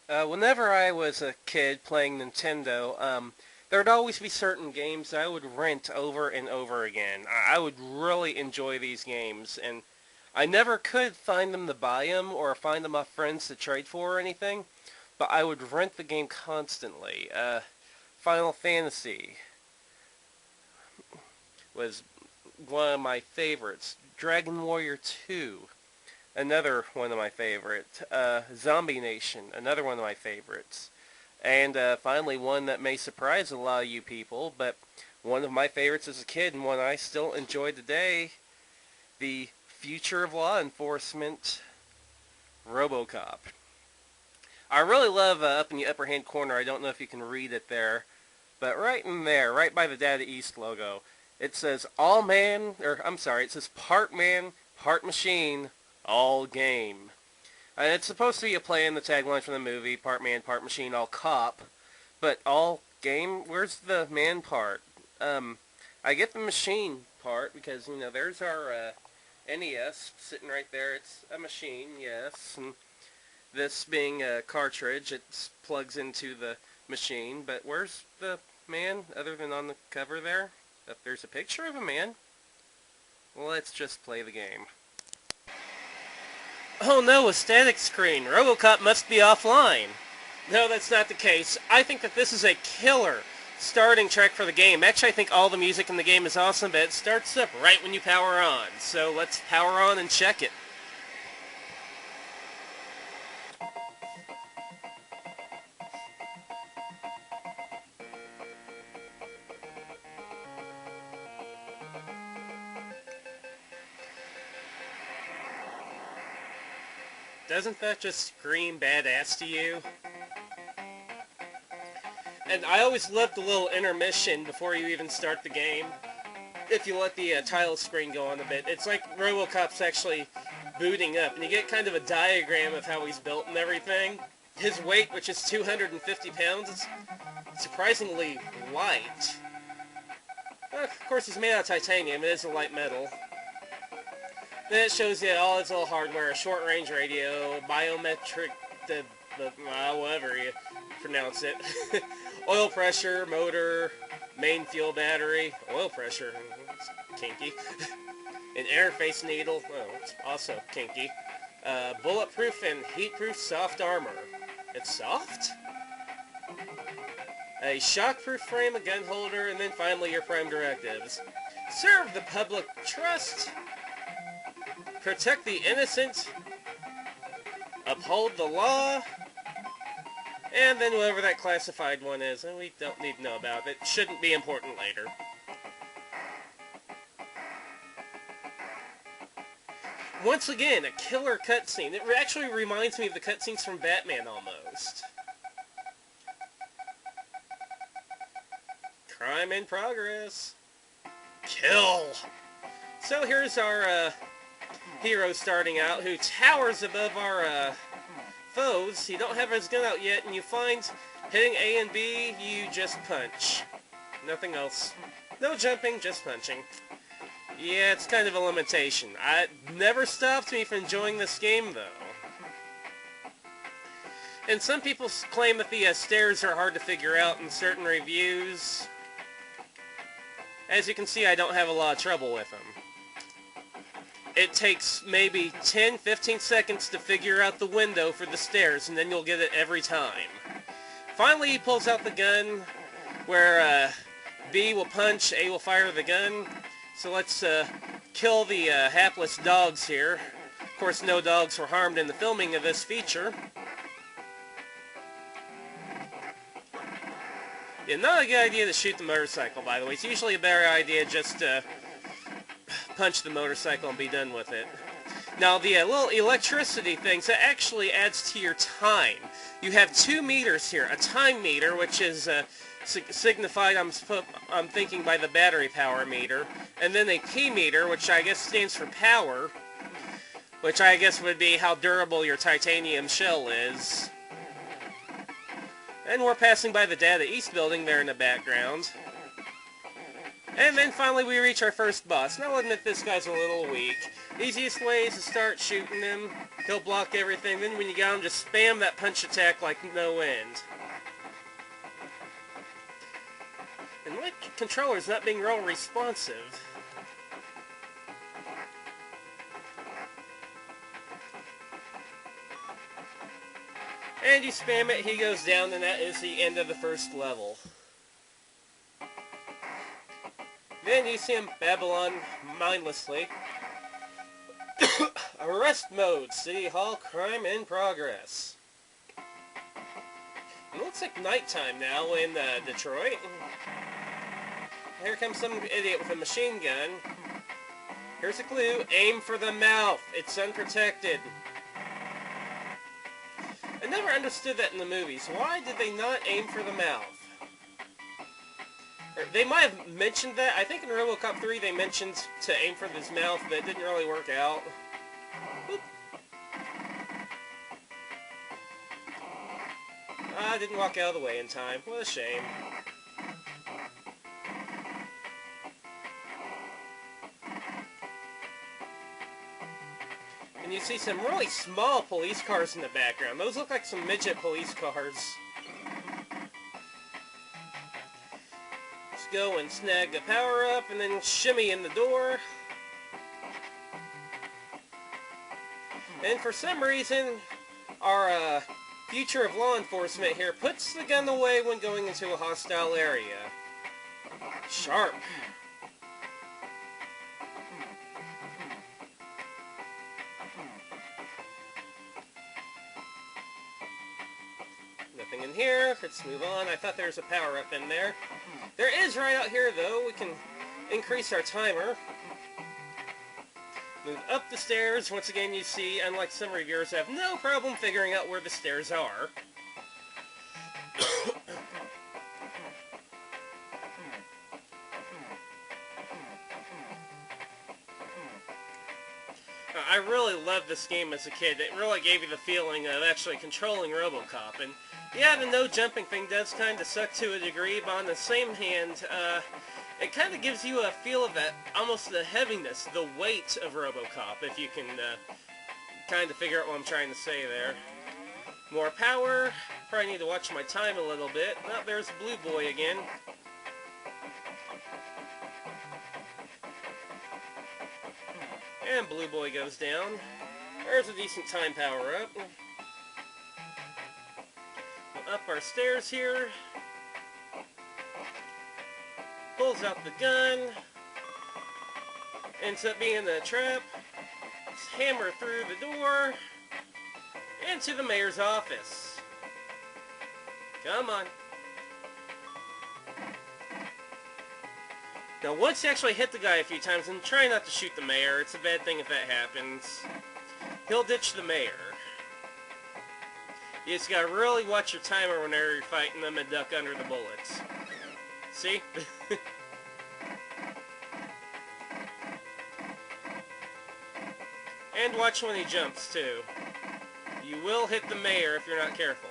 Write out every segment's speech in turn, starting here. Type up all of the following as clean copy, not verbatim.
Whenever I was a kid playing Nintendo, there'd always be certain games I would rent over and over again. I would really enjoy these games, and I never could find them to buy them or find them off friends to trade for or anything, but I would rent the game constantly. Final Fantasy was one of my favorites. Dragon Warrior 2, another one of my favorites. Zombie Nation, another one of my favorites. And finally, one that may surprise a lot of you people, but one of my favorites as a kid and one I still enjoy today, the future of law enforcement, Robocop. I really love up in the upper hand corner, I don't know if you can read it there, but right in there, right by the Data East logo, it says all man, or I'm sorry, it says part man, part machine, all game. And it's supposed to be a play in the tagline from the movie, part man, part machine, all cop, but all game, where's the man part? I get the machine part because, you know, there's our NES sitting right there. It's a machine, yes, and this being a cartridge, it plugs into the machine, but where's the man other than on the cover there? If there's a picture of a man, well, let's just play the game. Oh no, a static screen. Robocop must be offline. No, that's not the case. I think that this is a killer starting track for the game. Actually, I think all the music in the game is awesome, but it starts up right when you power on. So let's power on and check it. Doesn't that just scream badass to you? And I always love the little intermission before you even start the game. If you let the title screen go on a bit. It's like Robocop's actually booting up. And you get kind of a diagram of how he's built and everything. His weight, which is 250 pounds, is surprisingly light. Of course, he's made out of titanium. It is a light metal. Then it shows you all its little hardware, a short-range radio, biometric, whatever you pronounce it, oil pressure, motor, main fuel battery, oil pressure, it's kinky, an interface needle, oh, it's also kinky, bulletproof and heat-proof soft armor. It's soft? A shockproof frame, a gun holder, and then finally your prime directives. Serve the public trust. Protect the innocent, uphold the law, and then whatever that classified one is, and we don't need to know about it. Shouldn't be important later. Once again, a killer cutscene. It actually reminds me of the cutscenes from Batman almost. Crime in progress. Kill. So here's our hero starting out, who towers above our foes. You don't have his gun out yet, and you find hitting A and B, you just punch. Nothing else. No jumping, just punching. Yeah, it's kind of a limitation. It never stopped me from enjoying this game, though. And some people claim that the stairs are hard to figure out in certain reviews. As you can see, I don't have a lot of trouble with them. It takes maybe 10-15 seconds to figure out the window for the stairs, and then you'll get it every time. Finally, he pulls out the gun, where B will punch, A will fire the gun. So let's kill the hapless dogs here. Of course, no dogs were harmed in the filming of this feature. Yeah, not a good idea to shoot the motorcycle, by the way. It's usually a better idea just to punch the motorcycle and be done with it. Now, the little electricity things, that actually adds to your time. You have 2 meters here. A time meter, which is signified, I'm thinking, by the battery power meter. And then a P meter, which I guess stands for power, which I guess would be how durable your titanium shell is. And we're passing by the Data East building there in the background. And then finally we reach our first boss. Now I'll admit this guy's a little weak. Easiest way is to start shooting him. He'll block everything. Then when you got him, just spam that punch attack like no end. And my controller's not being real responsive. And you spam it, he goes down, and that is the end of the first level. Then you see him Babylon mindlessly. Arrest mode, City Hall, crime in progress. It looks like nighttime now in Detroit. Here comes some idiot with a machine gun. Here's a clue, aim for the mouth, it's unprotected. I never understood that in the movies. Why did they not aim for the mouth? Or they might have mentioned that. I think in Robocop 3 they mentioned to aim for his mouth, but it didn't really work out. Whoop. I didn't walk out of the way in time. What a shame. And you see some really small police cars in the background. Those look like some midget police cars. Let's go and snag the power up and then shimmy in the door. And for some reason, our future of law enforcement here puts the gun away when going into a hostile area. Sharp. Nothing in here. Let's move on. I thought there was a power-up in there. There is right out here, though. We can increase our timer. Move up the stairs. Once again, you see, unlike some reviewers, have no problem figuring out where the stairs are. I really loved this game as a kid. It really gave you the feeling of actually controlling Robocop. And yeah, the no jumping thing does kind of suck to a degree, but on the same hand, it kind of gives you a feel of that, almost the heaviness, the weight of Robocop, if you can kind of figure out what I'm trying to say there. More power. Probably need to watch my time a little bit. Oh, there's Blue Boy again. And Blue Boy goes down. There's a decent time power up. We'll up our stairs here. Pulls out the gun. Ends up being a trap. Let's hammer through the door. Into the mayor's office. Come on. Now, once you actually hit the guy a few times, and try not to shoot the mayor. It's a bad thing if that happens. He'll ditch the mayor. You just gotta really watch your timer whenever you're fighting them and duck under the bullets. See? And watch when he jumps, too. You will hit the mayor if you're not careful.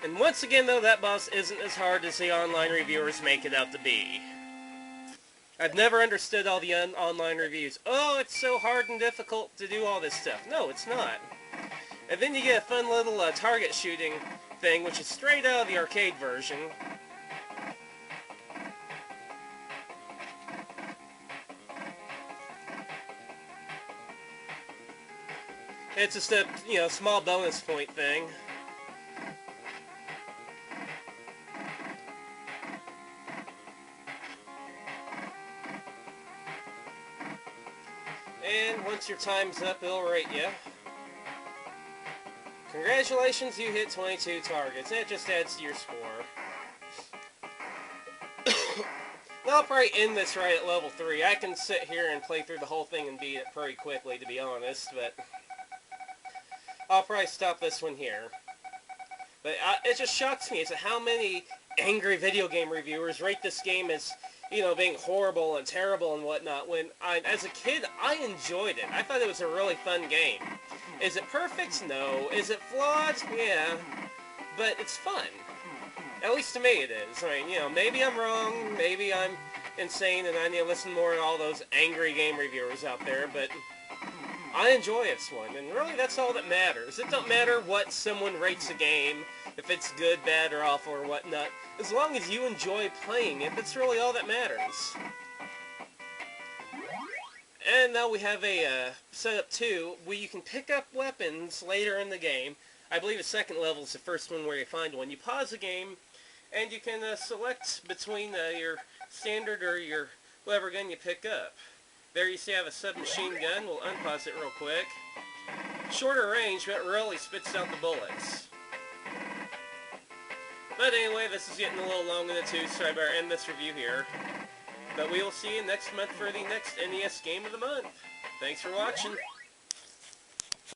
And once again, though, that boss isn't as hard as the online reviewers make it out to be. I've never understood all the online reviews. Oh, it's so hard and difficult to do all this stuff. No, it's not. And then you get a fun little target shooting thing, which is straight out of the arcade version. It's just a, small bonus point thing. And once your time's up, it'll rate you. Congratulations, you hit 22 targets. That just adds to your score. I'll probably end this right at level 3. I can sit here and play through the whole thing and beat it pretty quickly, to be honest, but I'll probably stop this one here. But it just shocks me as to how many angry video game reviewers rate this game as, being horrible and terrible and whatnot, when as a kid, I enjoyed it. I thought it was a really fun game. Is it perfect? No. Is it flawed? Yeah. but it's fun. At least to me it is. I mean, you know, maybe I'm wrong, maybe I'm insane and I need to listen more to all those angry game reviewers out there, but I enjoy this one, and really that's all that matters. It don't matter what someone rates a game, if it's good, bad, or awful, or whatnot. As long as you enjoy playing it, that's really all that matters. And now we have a setup too, where you can pick up weapons later in the game. I believe the second level is the first one where you find one. You pause the game, and you can select between your standard or your whatever gun you pick up. There you see I have a submachine gun. We'll unpause it real quick. Shorter range, but really spits out the bullets. But anyway, this is getting a little long in the tooth, so I better end this review here. But we will see you next month for the next NES Game of the Month. Thanks for watching.